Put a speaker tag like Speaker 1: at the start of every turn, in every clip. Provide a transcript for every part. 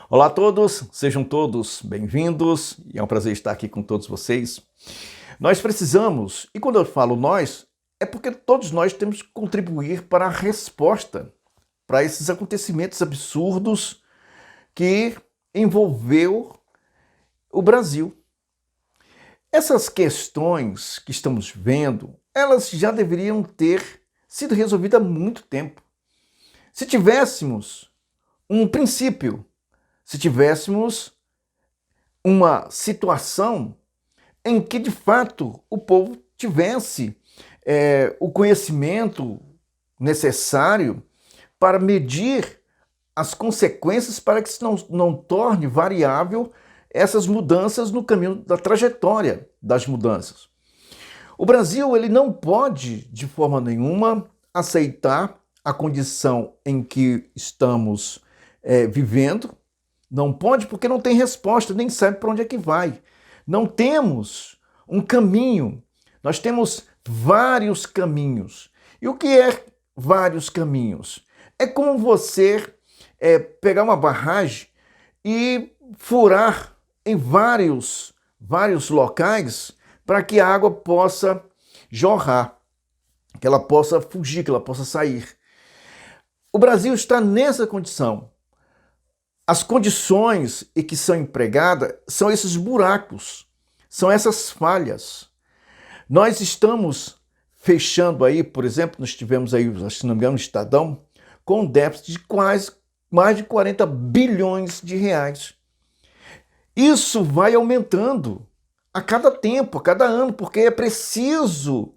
Speaker 1: Olá a todos, sejam todos bem-vindos e é um prazer estar aqui com todos vocês. Nós precisamos, e quando eu falo nós, é porque todos nós temos que contribuir para a resposta para esses acontecimentos absurdos que envolveu o Brasil. Essas questões que estamos vendo, elas já deveriam ter sido resolvidas há muito tempo. Se tivéssemos um princípio, se tivéssemos uma situação em que, de fato, o povo tivesse o conhecimento necessário para medir as consequências para que se não torne variável essas mudanças no caminho da trajetória das mudanças. O Brasil ele não pode, de forma nenhuma, aceitar a condição em que estamos vivendo. Não pode porque não tem resposta, nem sabe para onde é que vai. Não temos um caminho, nós temos vários caminhos. E o que é vários caminhos? É como você pegar uma barragem e furar em vários locais para que a água possa jorrar, que ela possa fugir, que ela possa sair. O Brasil está nessa condição. As condições em que são empregadas são esses buracos, são essas falhas. Nós estamos fechando aí, por exemplo, nós tivemos aí, se não me engano, no Estadão, com um déficit de quase mais de 40 bilhões de reais. Isso vai aumentando a cada tempo, a cada ano, porque é preciso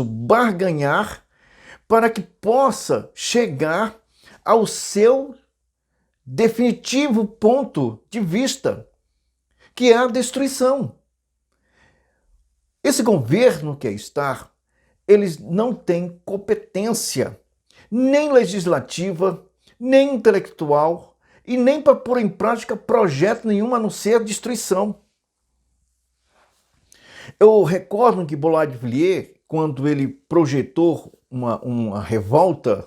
Speaker 1: barganhar para que possa chegar ao seu definitivo ponto de vista, que é a destruição. Esse governo que está, eles não têm competência, nem legislativa, nem intelectual, e nem para pôr em prática projeto nenhum a não ser a destruição. Eu recordo que Boulard de Villiers, quando ele projetou uma revolta,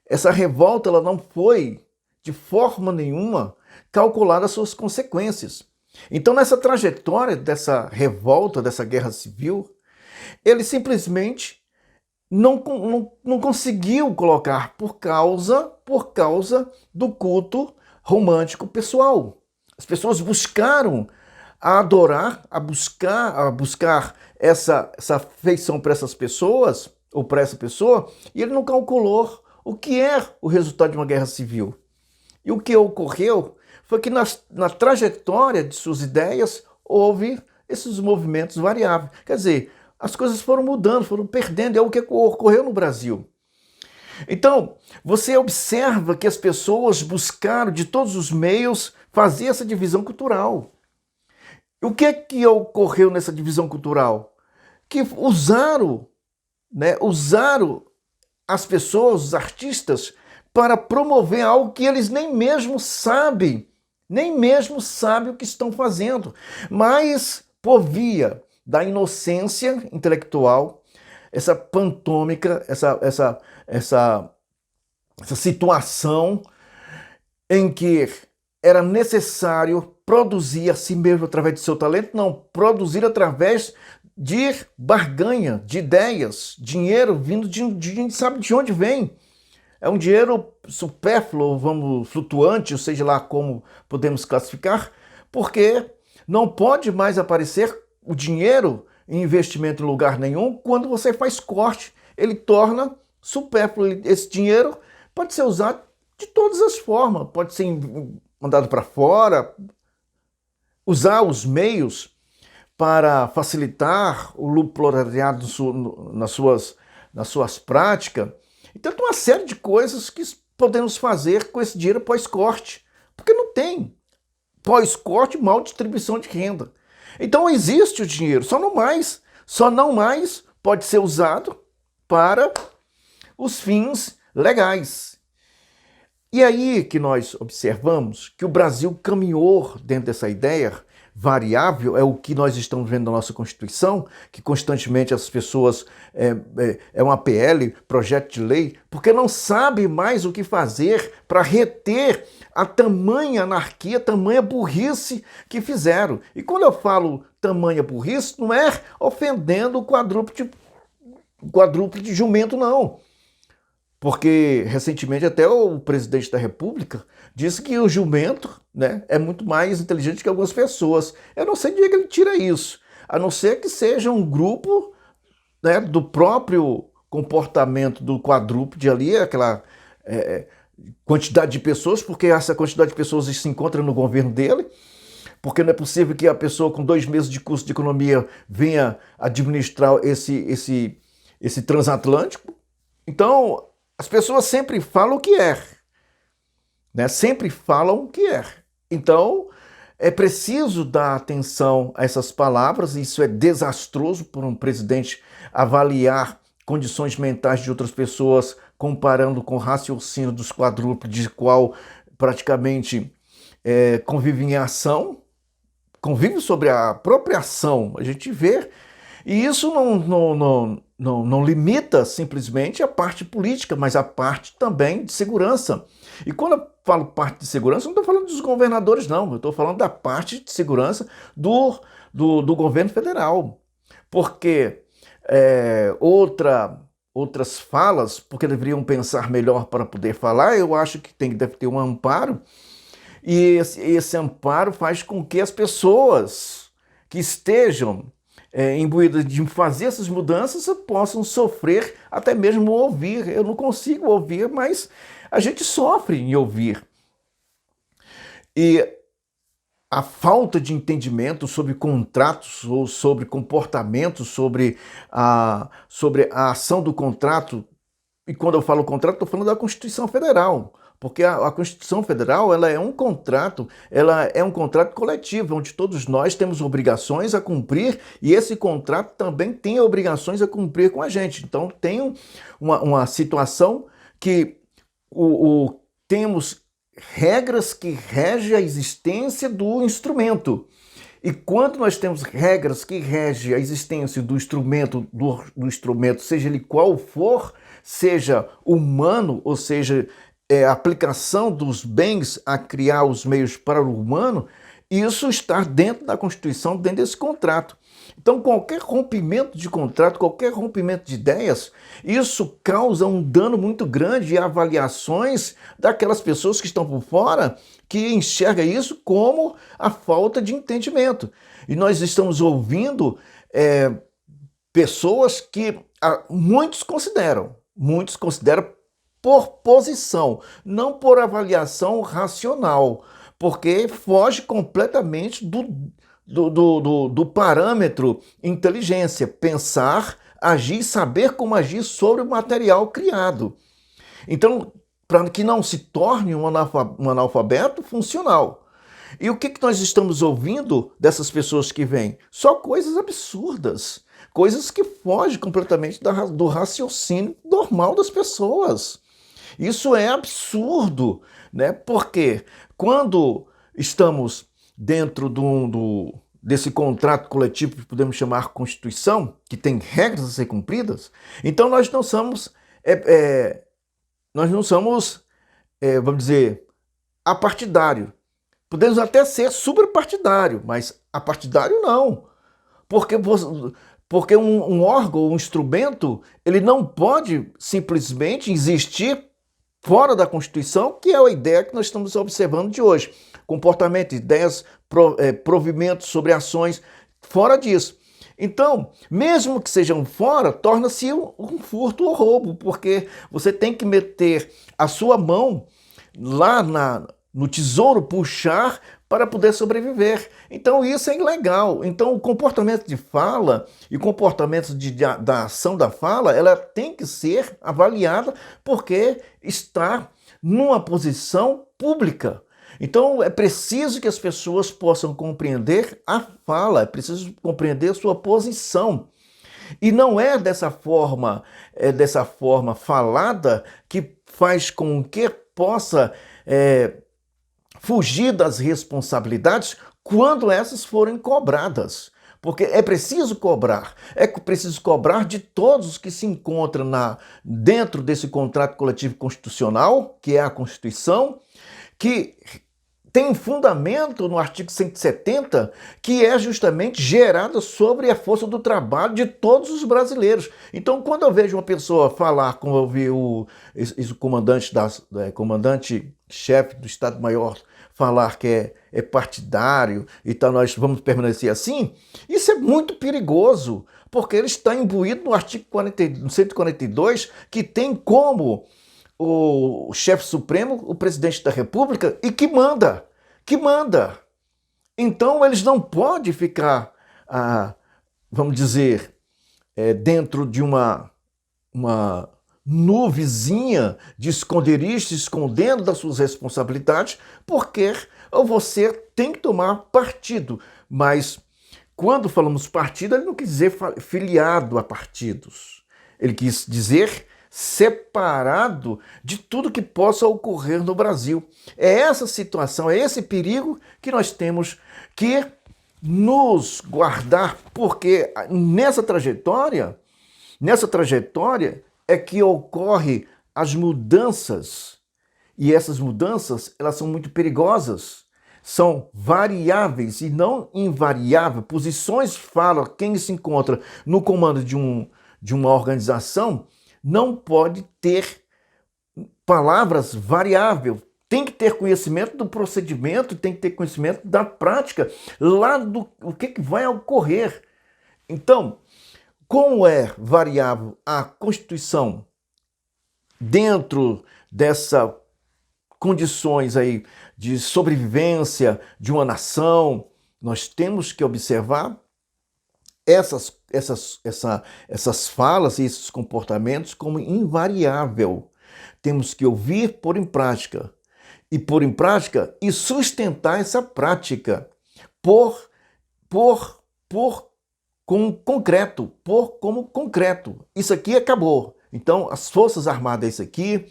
Speaker 1: essa revolta ela não foi de forma nenhuma calculada as suas consequências. Então, nessa trajetória dessa revolta, dessa guerra civil, ele simplesmente não conseguiu colocar por causa do culto romântico pessoal. As pessoas buscaram a adorar, a buscar essa afeição para essas pessoas, ou para essa pessoa, e ele não calculou o que é o resultado de uma guerra civil. E o que ocorreu foi que na trajetória de suas ideias houve esses movimentos variáveis. Quer dizer, as coisas foram mudando, foram perdendo, é o que ocorreu no Brasil. Então, você observa que as pessoas buscaram de todos os meios fazer essa divisão cultural. O que ocorreu nessa divisão cultural? Que usaram as pessoas, os artistas, para promover algo que eles nem mesmo sabem o que estão fazendo, mas por via da inocência intelectual, essa pantômica, essa situação em que era necessário produzir a si mesmo através de seu talento, não, produzir através de barganha, de ideias, dinheiro vindo de gente sabe de onde vem. É um dinheiro supérfluo, flutuante, ou seja lá como podemos classificar, porque não pode mais aparecer o dinheiro em investimento em lugar nenhum quando você faz corte. Ele torna supérfluo. Esse dinheiro pode ser usado de todas as formas, pode ser mandado para fora, usar os meios para facilitar o lucro proletariado nas suas práticas. Então tem uma série de coisas que podemos fazer com esse dinheiro pós-corte, porque não tem pós-corte, mal distribuição de renda. Então existe o dinheiro, só não mais pode ser usado para os fins legais. E aí que nós observamos que o Brasil caminhou dentro dessa ideia variável é o que nós estamos vendo na nossa Constituição, que constantemente as pessoas é uma PL, projeto de lei, porque não sabe mais o que fazer para reter a tamanha anarquia, tamanha burrice que fizeram. E quando eu falo tamanha burrice, não é ofendendo o quadrúpede jumento, não. Porque recentemente até o presidente da República disse que o jumento, né, é muito mais inteligente que algumas pessoas. Eu não sei de onde ele tira isso, a não ser que seja um grupo, né, do próprio comportamento do quadrúpede ali, aquela quantidade de pessoas, porque essa quantidade de pessoas se encontra no governo dele, porque não é possível que a pessoa com 2 meses de curso de economia venha administrar esse transatlântico. Então, as pessoas sempre falam o que é, né? Sempre falam o que é. Então, é preciso dar atenção a essas palavras, e isso é desastroso por um presidente avaliar condições mentais de outras pessoas, comparando com o raciocínio dos quadrúpedes, de qual praticamente convive em ação, convive sobre a própria ação, a gente vê. E isso não limita simplesmente a parte política, mas a parte também de segurança. E quando eu falo parte de segurança, não estou falando dos governadores, não. Eu estou falando da parte de segurança do governo federal. Porque outras falas, porque deveriam pensar melhor para poder falar, eu acho que deve ter um amparo. E esse amparo faz com que as pessoas que estejam imbuídas de fazer essas mudanças possam sofrer, até mesmo ouvir. Eu não consigo ouvir, mas a gente sofre em ouvir. E a falta de entendimento sobre contratos ou sobre comportamentos, sobre a ação do contrato, e quando eu falo contrato, estou falando da Constituição Federal, porque a Constituição Federal ela é um contrato coletivo, onde todos nós temos obrigações a cumprir, e esse contrato também tem obrigações a cumprir com a gente. Então tem uma situação que temos regras que regem a existência do instrumento. E quando nós temos regras que regem a existência do instrumento, seja ele qual for, seja humano, ou seja, a aplicação dos bens a criar os meios para o humano, isso está dentro da Constituição, dentro desse contrato. Então, qualquer rompimento de contrato, qualquer rompimento de ideias, isso causa um dano muito grande e avaliações daquelas pessoas que estão por fora, que enxergam isso como a falta de entendimento. E nós estamos ouvindo pessoas que muitos consideram por posição, não por avaliação racional, porque foge completamente do parâmetro inteligência, pensar, agir, saber como agir sobre o material criado. Então, para que não se torne um analfabeto funcional. E o que nós estamos ouvindo dessas pessoas que vêm? Só coisas absurdas, coisas que fogem completamente do raciocínio normal das pessoas. Isso é absurdo, né? Porque quando estamos dentro desse contrato coletivo que podemos chamar Constituição, que tem regras a ser cumpridas, então nós não somos, vamos dizer, apartidário. Podemos até ser suprapartidário, mas apartidário não. Porque um órgão, um instrumento, ele não pode simplesmente existir fora da Constituição, que é a ideia que nós estamos observando de hoje. Comportamento, ideias, provimentos sobre ações, fora disso. Então, mesmo que sejam fora, torna-se um furto ou roubo, porque você tem que meter a sua mão lá no tesouro, puxar para poder sobreviver. Então isso é ilegal. Então o comportamento de fala e o comportamento da ação da fala, ela tem que ser avaliada porque está numa posição pública. Então é preciso que as pessoas possam compreender a fala, é preciso compreender a sua posição. E não é dessa forma falada que faz com que possa fugir das responsabilidades quando essas forem cobradas. Porque é preciso cobrar de todos os que se encontram dentro desse contrato coletivo constitucional, que é a Constituição, que tem fundamento no artigo 170, que é justamente gerada sobre a força do trabalho de todos os brasileiros. Então, quando eu vejo uma pessoa falar, como eu vi o comandante-chefe do Estado-Maior falar que é partidário e tal, nós vamos permanecer assim, isso é muito perigoso, porque ele está imbuído no artigo 142, que tem como o chefe supremo, o presidente da República, e que manda. Então, eles não podem ficar, vamos dizer, dentro de uma nuvezinha de esconderijo, escondendo das suas responsabilidades, porque você tem que tomar partido. Mas, quando falamos partido, ele não quis dizer filiado a partidos. Ele quis dizer separado de tudo que possa ocorrer no Brasil. É essa situação, é esse perigo que nós temos que nos guardar, porque nessa trajetória é que ocorrem as mudanças, e essas mudanças, elas são muito perigosas, são variáveis e não invariáveis. Posições falam, quem se encontra no comando de uma organização não pode ter palavras variáveis, tem que ter conhecimento do procedimento, tem que ter conhecimento da prática, lá do o que vai ocorrer. Então, como é variável a Constituição dentro dessas condições aí de sobrevivência de uma nação, nós temos que observar essas falas e esses comportamentos como invariável. Temos que ouvir, pôr em prática. E pôr em prática e sustentar essa prática como concreto. Isso aqui acabou. Então, as Forças Armadas é isso aqui,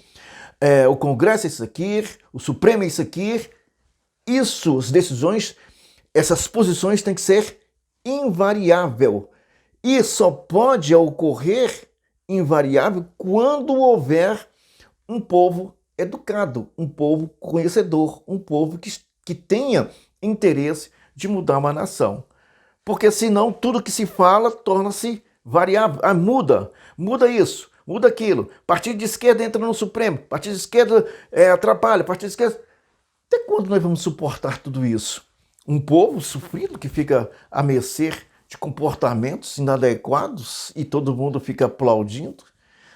Speaker 1: o Congresso é isso aqui, o Supremo é isso aqui. Isso, as decisões, essas posições têm que ser invariável. E só pode ocorrer invariável quando houver um povo educado, um povo conhecedor, um povo que tenha interesse de mudar uma nação. Porque senão tudo que se fala torna-se variável. Muda isso, muda aquilo. Partido de esquerda entra no Supremo, partido de esquerda atrapalha, partido de esquerda... Até quando nós vamos suportar tudo isso? Um povo sofrido que fica à mercê de comportamentos inadequados e todo mundo fica aplaudindo,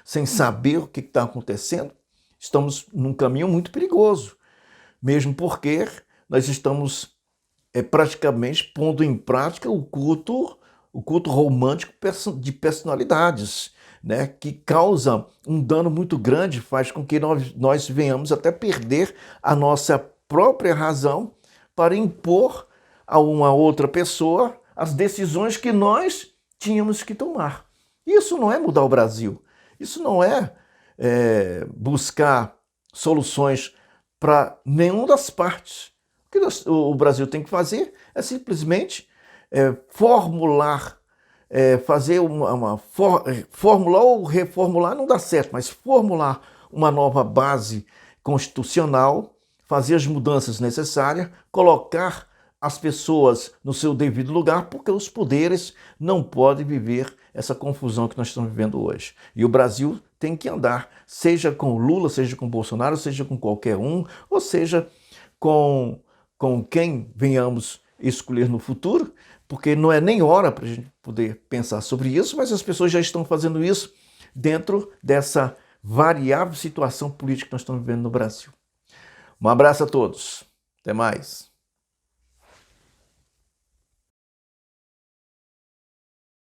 Speaker 1: sem saber o que está acontecendo. Estamos num caminho muito perigoso, mesmo porque nós estamos praticamente pondo em prática o culto romântico de personalidades, né, que causa um dano muito grande, faz com que nós venhamos até perder a nossa própria razão para impor a uma outra pessoa as decisões que nós tínhamos que tomar. Isso não é mudar o Brasil. Isso não é buscar soluções para nenhuma das partes. O que o Brasil tem que fazer é simplesmente formular, formular ou reformular não dá certo, mas formular uma nova base constitucional, fazer as mudanças necessárias, colocar as pessoas no seu devido lugar, porque os poderes não podem viver essa confusão que nós estamos vivendo hoje. E o Brasil tem que andar, seja com Lula, seja com Bolsonaro, seja com qualquer um, ou seja com quem venhamos escolher no futuro, porque não é nem hora para a gente poder pensar sobre isso, mas as pessoas já estão fazendo isso dentro dessa variável situação política que nós estamos vivendo no Brasil. Um abraço a todos. Até mais.